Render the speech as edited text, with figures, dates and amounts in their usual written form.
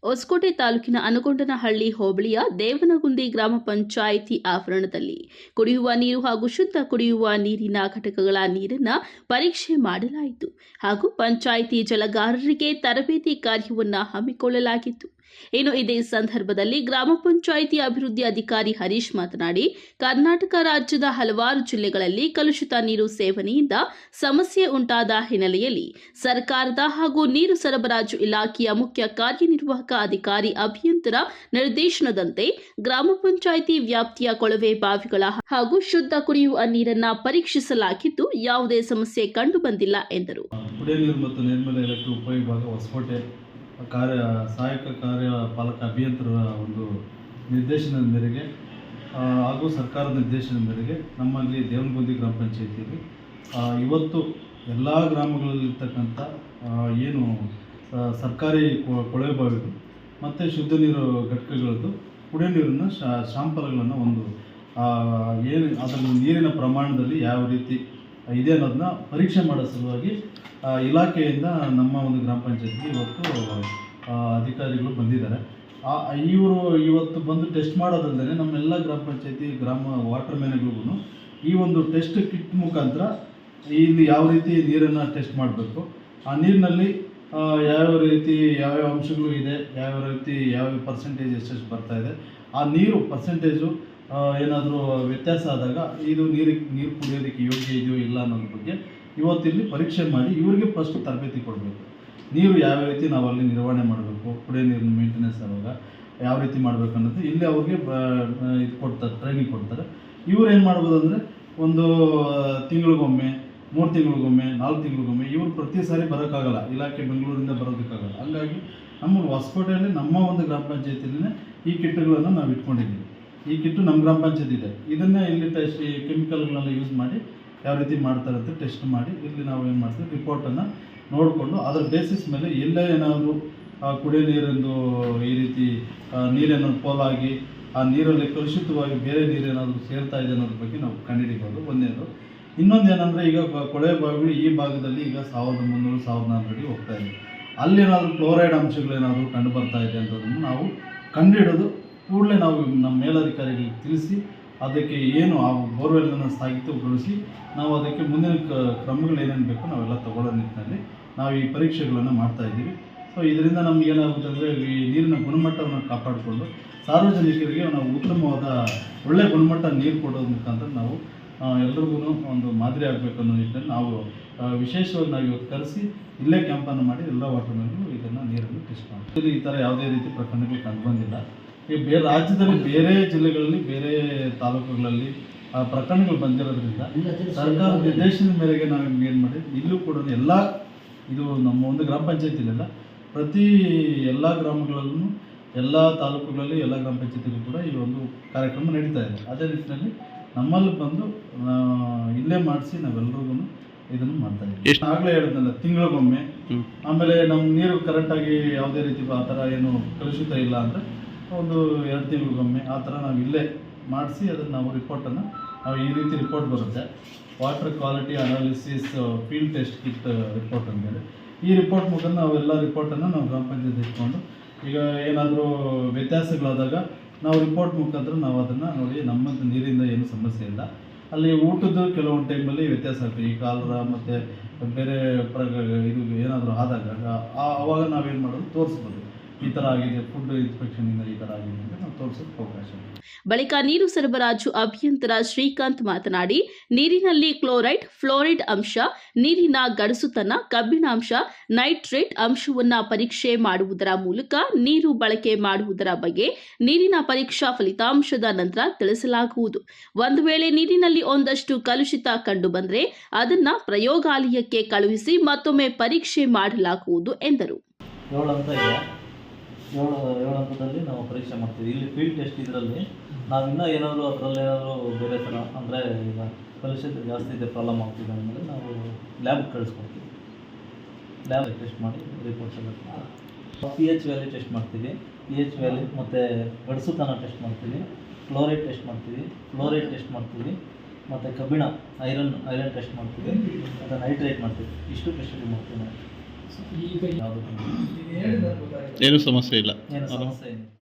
ಹೊಸಕೋಟೆ ತಾಲೂಕಿನ ಅನಗೊಂಡನಹಳ್ಳಿ ಹೋಬಳಿಯ ದೇವನಗುಂದಿ ಗ್ರಾಮ ಪಂಚಾಯಿತಿ ಆವರಣದಲ್ಲಿ ಕುಡಿಯುವ ನೀರು ಹಾಗೂ ಶುದ್ಧ ಕುಡಿಯುವ ನೀರಿನ ಘಟಕಗಳ ನೀರನ್ನು ಪರೀಕ್ಷೆ ಮಾಡಲಾಯಿತು ಹಾಗೂ ಪಂಚಾಯಿತಿ ಜಲಗಾರರಿಗೆ ತರಬೇತಿ ಕಾರ್ಯವನ್ನು ಹಮ್ಮಿಕೊಳ್ಳಲಾಗಿತ್ತು. ಇನ್ನು ಇದೇ ಸಂದರ್ಭದಲ್ಲಿ ಗ್ರಾಮ ಪಂಚಾಯಿತಿ ಅಭಿವೃದ್ಧಿ ಅಧಿಕಾರಿ ಹರೀಶ್ ಮಾತನಾಡಿ, ಕರ್ನಾಟಕ ರಾಜ್ಯದ ಹಲವಾರು ಜಿಲ್ಲೆಗಳಲ್ಲಿ ಕಲುಷಿತ ನೀರು ಸೇವನೆಯಿಂದ ಸಮಸ್ಯೆ ಉಂಟಾದ ಹಿನ್ನೆಲೆಯಲ್ಲಿ ಸರ್ಕಾರದ ಹಾಗೂ ನೀರು ಸರಬರಾಜು ಇಲಾಖೆಯ ಮುಖ್ಯ ಕಾರ್ಯನಿರ್ವಾಹಕ ಅಧಿಕಾರಿ ಅಭಿಯಂತರ ನಿರ್ದೇಶನದಂತೆ ಗ್ರಾಮ ಪಂಚಾಯಿತಿ ವ್ಯಾಪ್ತಿಯ ಕೊಳವೆ ಬಾವಿಗಳ ಹಾಗೂ ಶುದ್ಧ ಕುಡಿಯುವ ನೀರನ್ನ ಪರೀಕ್ಷಿಸಲಾಗಿದ್ದು ಯಾವುದೇ ಸಮಸ್ಯೆ ಕಂಡು ಬಂದಿಲ್ಲ ಎಂದರು. ಕುಡಿಯುವ ನೀರು ಮತ್ತು ನೈರ್ಮಲ್ಯ ಇಲಾಖೆ ಉಪವಿಭಾಗ ಹೊಸಕೋಟೆ ಸಹಾಯಕ ಕಾರ್ಯಪಾಲಕ ಅಭಿಯಂತರರ ಒಂದು ನಿರ್ದೇಶನದ ಮೇರೆಗೆ ಹಾಗೂ ಸರ್ಕಾರದ ನಿರ್ದೇಶನದ ಮೇರೆಗೆ ನಮ್ಮಲ್ಲಿ ದೇವನಗುಂದಿ ಗ್ರಾಮ ಪಂಚಾಯಿತಿಯಲ್ಲಿ ಇವತ್ತು ಎಲ್ಲ ಗ್ರಾಮಗಳಲ್ಲಿರ್ತಕ್ಕಂಥ ಏನು ಸರ್ಕಾರಿ ಕೊಳವೆ ಬಾವಿಗಳು ಮತ್ತು ಶುದ್ಧ ನೀರು ಘಟಕಗಳದ್ದು ಕುಡಿಯೋ ನೀರಿನ ಶಾಂಪಲ್ಗಳನ್ನು ಒಂದು ಏನು ಅದರ ನೀರಿನ ಪ್ರಮಾಣದಲ್ಲಿ ಯಾವ ರೀತಿ ಇದೆ ಅನ್ನೋದನ್ನ ಪರೀಕ್ಷೆ ಮಾಡೋ ಸಲುವಾಗಿ ಇಲಾಖೆಯಿಂದ ನಮ್ಮ ಒಂದು ಗ್ರಾಮ ಪಂಚಾಯತ್ಗೆ ಇವತ್ತು ಅಧಿಕಾರಿಗಳು ಬಂದಿದ್ದಾರೆ. ಇವರು ಇವತ್ತು ಬಂದು ಟೆಸ್ಟ್ ಮಾಡೋದಲ್ಲದೆ ನಮ್ಮೆಲ್ಲ ಗ್ರಾಮ ಪಂಚಾಯತಿ ಗ್ರಾಮ ವಾಟರ್ ಮ್ಯಾನ್ಗಳಿಗೂ ಈ ಒಂದು ಟೆಸ್ಟ್ ಕಿಟ್ ಮುಖಾಂತರ ಇಲ್ಲಿ ಯಾವ ರೀತಿ ನೀರನ್ನು ಟೆಸ್ಟ್ ಮಾಡಬೇಕು, ಆ ನೀರಿನಲ್ಲಿ ಯಾವ್ಯಾವ ರೀತಿ ಯಾವ್ಯಾವ ಅಂಶಗಳು ಇದೆ, ಯಾವ್ಯಾವ ರೀತಿ ಯಾವ ಪರ್ಸೆಂಟೇಜ್ ಎಷ್ಟೆಷ್ಟು ಬರ್ತಾ ಇದೆ, ಆ ನೀರು ಪರ್ಸೆಂಟೇಜು ಏನಾದರೂ ವ್ಯತ್ಯಾಸ ಆದಾಗ ಇದು ನೀರು ಕುಡಿಯೋದಕ್ಕೆ ಯೋಗ್ಯ ಇದೆಯೋ ಇಲ್ಲ ಅನ್ನೋದ್ರ ಬಗ್ಗೆ ಇವತ್ತಿಲ್ಲಿ ಪರೀಕ್ಷೆ ಮಾಡಿ ಇವರಿಗೆ ಫಸ್ಟ್ ತರಬೇತಿ ಕೊಡಬೇಕು. ನೀರು ಯಾವ ರೀತಿ ನಾವು ಅಲ್ಲಿ ನಿರ್ವಹಣೆ ಮಾಡಬೇಕು, ಕುಡಿಯೋ ನೀರಿನ ಮೇಂಟೆನೆನ್ಸ್ ಆವಾಗ ಯಾವ ರೀತಿ ಮಾಡಬೇಕು ಅನ್ನೋದು ಇಲ್ಲಿ ಅವ್ರಿಗೆ ಇದು ಕೊಡ್ತಾರೆ, ಟ್ರೈನಿಂಗ್ ಕೊಡ್ತಾರೆ. ಇವ್ರು ಏನು ಮಾಡ್ಬೋದು ಅಂದರೆ ಒಂದು ತಿಂಗಳಿಗೊಮ್ಮೆ, 3 ತಿಂಗಳಿಗೊಮ್ಮೆ, 4 ತಿಂಗಳಿಗೊಮ್ಮೆ ಇವರು ಪ್ರತಿ ಸಾರಿ ಬರೋಕ್ಕಾಗಲ್ಲ, ಇಲಾಖೆ ಬೆಂಗಳೂರಿಂದ ಬರೋದಕ್ಕಾಗಲ್ಲ. ಹಂಗಾಗಿ ನಮ್ಮ ಹೊಸಕೋಟೆಯಲ್ಲಿ ನಮ್ಮ ಒಂದು ಗ್ರಾಮ ಪಂಚಾಯತಿಯಲ್ಲೇ ಈ ಕಿಟ್ಗಳನ್ನು ನಾವು ಇಟ್ಕೊಂಡಿದ್ದೀವಿ. ಈ ಕಿಟ್ಟು ನಮ್ಮ ಗ್ರಾಮ ಪಂಚಾಯತ್ ಇದೆ, ಇದನ್ನೇ ಇಲ್ಲಿ ಟೆಸ್ಟ್ ಕೆಮಿಕಲ್ಗಳನ್ನೆಲ್ಲ ಯೂಸ್ ಮಾಡಿ ಯಾವ ರೀತಿ ಮಾಡ್ತಾರೆ ಅಂತ ಟೆಸ್ಟ್ ಮಾಡಿ ಇಲ್ಲಿ ನಾವು ಏನು ಮಾಡ್ತೀವಿ ರಿಪೋರ್ಟನ್ನು ನೋಡಿಕೊಂಡು ಅದರ ಬೇಸಿಸ್ ಮೇಲೆ ಎಲ್ಲೇ ಏನಾದರೂ ಕುಡಿಯೋ ನೀರಿಂದು ಈ ರೀತಿ ನೀರೇನೋ ಪೋಲಾಗಿ ಆ ನೀರಲ್ಲಿ ಕಲುಷಿತವಾಗಿ ಬೇರೆ ನೀರೇನಾದರೂ ಸೇರ್ತಾ ಇದೆ ಅನ್ನೋದ್ರ ಬಗ್ಗೆ ನಾವು ಕಂಡುಹಿಡಿಬೋದು. ಒಂದೇದು. ಇನ್ನೊಂದು ಏನಂದರೆ ಈಗ ಕೊಳವೆ ಬಾವಿಗಳು ಈ ಭಾಗದಲ್ಲಿ ಈಗ 1300, 1400 ಅಡಿ ಹೋಗ್ತಾ ಇದೆ. ಅಲ್ಲೇನಾದರೂ ಕ್ಲೋರೈಡ್ ಅಂಶಗಳೇನಾದರೂ ಕಂಡು ಬರ್ತಾ ಇದೆ ಅಂತದನ್ನು ನಾವು ಕಂಡುಹಿಡಿದು ಕೂಡಲೇ ನಾವು ನಮ್ಮ ಮೇಲಧಿಕಾರಿಗಳಿಗೆ ತಿಳಿಸಿ ಅದಕ್ಕೆ ಏನು ಆ ಬೋರ್ವೆಲ್ಲನ್ನು ಸ್ಥಗಿತಗೊಳಿಸಿ ನಾವು ಅದಕ್ಕೆ ಮುಂದಿನ ಕ್ರಮಗಳು ಏನೇನು ಬೇಕೋ ನಾವೆಲ್ಲ ತಗೊಳ್ಳೋ ನಿಟ್ಟಿನಲ್ಲಿ ನಾವು ಈ ಪರೀಕ್ಷೆಗಳನ್ನು ಮಾಡ್ತಾಯಿದ್ದೀವಿ. ಸೊ ಇದರಿಂದ ನಮಗೇನಾಗುತ್ತೆ ಅಂದರೆ ಈ ನೀರಿನ ಗುಣಮಟ್ಟವನ್ನು ಕಾಪಾಡಿಕೊಂಡು ಸಾರ್ವಜನಿಕರಿಗೆ ನಾವು ಉತ್ತಮವಾದ ಒಳ್ಳೆಯ ಗುಣಮಟ್ಟ ನೀರು ಕೊಡೋದ್ರ ಮುಖಾಂತರ ನಾವು ಎಲ್ರಿಗೂ ಒಂದು ಮಾದರಿ ಆಗಬೇಕು ಅನ್ನೋ ನಿಟ್ಟಿನಲ್ಲಿ ನಾವು ವಿಶೇಷವಾಗಿ ನಾವು ಇವತ್ತು ಕರೆಸಿ ಇಲ್ಲೇ ಕ್ಯಾಂಪನ್ನು ಮಾಡಿ ಎಲ್ಲ ವಾಟರ್ ಮ್ಯಾನ್ಗಳು ಇದನ್ನು ನೀರನ್ನು ಟೆಸ್ಟ್ ಮಾಡ್ತೀವಿ. ಈ ಥರ ಯಾವುದೇ ರೀತಿ ಪ್ರಕರಣಗಳು ಕಂಡು ಬಂದಿಲ್ಲ. ಈ ಬೇರೆ ರಾಜ್ಯದಲ್ಲಿ ಬೇರೆ ಜಿಲ್ಲೆಗಳಲ್ಲಿ ಬೇರೆ ತಾಲೂಕುಗಳಲ್ಲಿ ಪ್ರಕರಣಗಳು ಬಂದಿರೋದ್ರಿಂದ ಸರ್ಕಾರದ ನಿರ್ದೇಶನದ ಮೇರೆಗೆ ನಾವು ಏನು ಮಾಡಿದ್ವಿ, ಇಲ್ಲೂ ಕೂಡ ಎಲ್ಲ ಇದು ನಮ್ಮ ಒಂದು ಗ್ರಾಮ ಪಂಚಾಯತಿಲೆಲ್ಲ ಪ್ರತಿ ಎಲ್ಲ ಗ್ರಾಮಗಳಲ್ಲೂ ಎಲ್ಲ ತಾಲೂಕುಗಳಲ್ಲಿ ಎಲ್ಲ ಗ್ರಾಮ ಪಂಚಾಯತಿಗೂ ಕೂಡ ಈ ಒಂದು ಕಾರ್ಯಕ್ರಮ ನಡೀತಾ ಇದೆ. ಅದೇ ನಿಟ್ಟಿನಲ್ಲಿ ನಮ್ಮಲ್ಲಿ ಬಂದು ಇಲ್ಲೇ ಮಾಡಿಸಿ ನಾವೆಲ್ಲರಿಗೂ ಇದನ್ನು ಮಾಡ್ತಾ ಇದ್ದೀವಿ. ಆಗಲೇ ಹೇಳಿದ್ನಲ್ಲ, ತಿಂಗಳಿಗೊಮ್ಮೆ, ಆಮೇಲೆ ನಮ್ಮ ನೀರು ಕರೆಕ್ಟಾಗಿ ಯಾವುದೇ ರೀತಿ ಆ ಥರ ಏನು ಕಲುಷಿತ ಇಲ್ಲ ಅಂದರೆ ಒಂದು 2 ತಿಂಗಳಿಗೊಮ್ಮೆ ಆ ಥರ ನಾವು ಇಲ್ಲೇ ಮಾಡಿಸಿ ಅದನ್ನು ನಾವು ರಿಪೋರ್ಟನ್ನು ನಾವು ಈ ರೀತಿ ರಿಪೋರ್ಟ್ ಬರುತ್ತೆ, water quality analysis field test kit report ಅಂದೇಳಿ. ಈ ರಿಪೋರ್ಟ್ ಮುಖಾಂತರ ನಾವೆಲ್ಲ ರಿಪೋರ್ಟನ್ನು ನಾವು ಗ್ರಾಮ ಪಂಚಾಯತ್ ಇಟ್ಕೊಂಡು ಈಗ ಏನಾದರೂ ವ್ಯತ್ಯಾಸಗಳಾದಾಗ ನಾವು ರಿಪೋರ್ಟ್ ಮುಖಾಂತರ ನಾವು ಅದನ್ನು ನೋಡಿ ನಮ್ಮದು ನೀರಿಂದ ಏನು ಸಮಸ್ಯೆ ಇಲ್ಲ. ಅಲ್ಲಿ ಊಟದ್ದು ಕೆಲವೊಂದು ಟೈಮಲ್ಲಿ ವ್ಯತ್ಯಾಸ ಆಗ್ತದೆ, ಈ ಕಾಲರ ಮತ್ತು ಬೇರೆ ಇದು ಏನಾದರೂ ಆದಾಗ ಆವಾಗ ನಾವೇನು ಮಾಡೋದು ತೋರಿಸ್ಬೋದು, ಈ ಥರ ಆಗಿದೆ, ಫುಡ್ ಇನ್ಸ್ಪೆಕ್ಷನಿಂದ ಈ ಥರ ಆಗಿದೆ ಅಂತ ನಾವು ತೋರಿಸೋಕ್ಕೆ ಅವಕಾಶ. ಬಳಿಕ ನೀರು ಸರಬರಾಜು ಅಭಿಯಂತರ ಶ್ರೀಕಾಂತ್ ಮಾತನಾಡಿ, ನೀರಿನಲ್ಲಿ ಕ್ಲೋರೈಡ್, ಫ್ಲೋರೈಡ್ ಅಂಶ, ನೀರಿನ ಗಡಸುತನ, ಕಬ್ಬಿಣಾಂಶ, ನೈಟ್ರೇಟ್ ಅಂಶವನ್ನು ಪರೀಕ್ಷೆ ಮಾಡುವುದರ ಮೂಲಕ ನೀರು ಬಳಕೆ ಮಾಡುವುದರ ಬಗ್ಗೆ ನೀರಿನ ಪರೀಕ್ಷಾ ಫಲಿತಾಂಶದ ನಂತರ ತಿಳಿಸಲಾಗುವುದು. ಒಂದು ವೇಳೆ ನೀರಿನಲ್ಲಿ ಒಂದಷ್ಟು ಕಲುಷಿತ ಕಂಡುಬಂದರೆ ಅದನ್ನು ಪ್ರಯೋಗಾಲಯಕ್ಕೆ ಕಳುಹಿಸಿ ಮತ್ತೊಮ್ಮೆ ಪರೀಕ್ಷೆ ಮಾಡಲಾಗುವುದು ಎಂದರು. 7 ಹಂತದಲ್ಲಿ ನಾವು ಪರೀಕ್ಷೆ ಮಾಡ್ತೀವಿ. ಇಲ್ಲಿ ಫೀಲ್ಡ್ ಟೆಸ್ಟ್ ಇದರಲ್ಲಿ ನಾವಿನ್ನೂ ಏನಾದರೂ ಅದರಲ್ಲೇನಾದರೂ ಬೇರೆ ಥರ ಅಂದರೆ ಈಗ ಕಲುಷಿತ ಜಾಸ್ತಿ ಇದೆ, ಪ್ರಾಬ್ಲಮ್ ಆಗ್ತಿದೆ ಅಂದರೆ ನಾವು ಲ್ಯಾಬ್ಗೆ ಕಳಿಸ್ಕೊಡ್ತೀವಿ. ಲ್ಯಾಬ್ ಟೆಸ್ಟ್ ಮಾಡಿ ರಿಪೋರ್ಟ್ಸ್ ಎಲ್ಲ pH ವ್ಯಾಲ್ಯೂ ಟೆಸ್ಟ್ ಮಾಡ್ತೀವಿ, pH ವ್ಯಾಲ್ಯೂ ಮತ್ತು ಗಡಸುತನ ಟೆಸ್ಟ್ ಮಾಡ್ತೀವಿ, ಕ್ಲೋರೈಡ್ ಟೆಸ್ಟ್ ಮಾಡ್ತೀವಿ, ಫ್ಲೋರೈಡ್ ಟೆಸ್ಟ್ ಮಾಡ್ತೀವಿ, ಮತ್ತು ಕಬ್ಬಿಣ ಐರನ್ ಟೆಸ್ಟ್ ಮಾಡ್ತೀವಿ, ಮತ್ತು ನೈಟ್ರೇಟ್ ಮಾಡ್ತೀವಿ. ಇಷ್ಟು ಟೆಸ್ಟ್ ಮಾಡ್ತೀವಿ ನಾವು. ಯಾವುದು ಈಗ ಹೇಳಿದ್ರೆ ಗೊತ್ತಾಗಿಲ್ಲ. ಏನು ಸಮಸ್ಯೆ ಇಲ್ಲ ಏನು ಸಮಸ್ಯೆ ಇಲ್ಲ.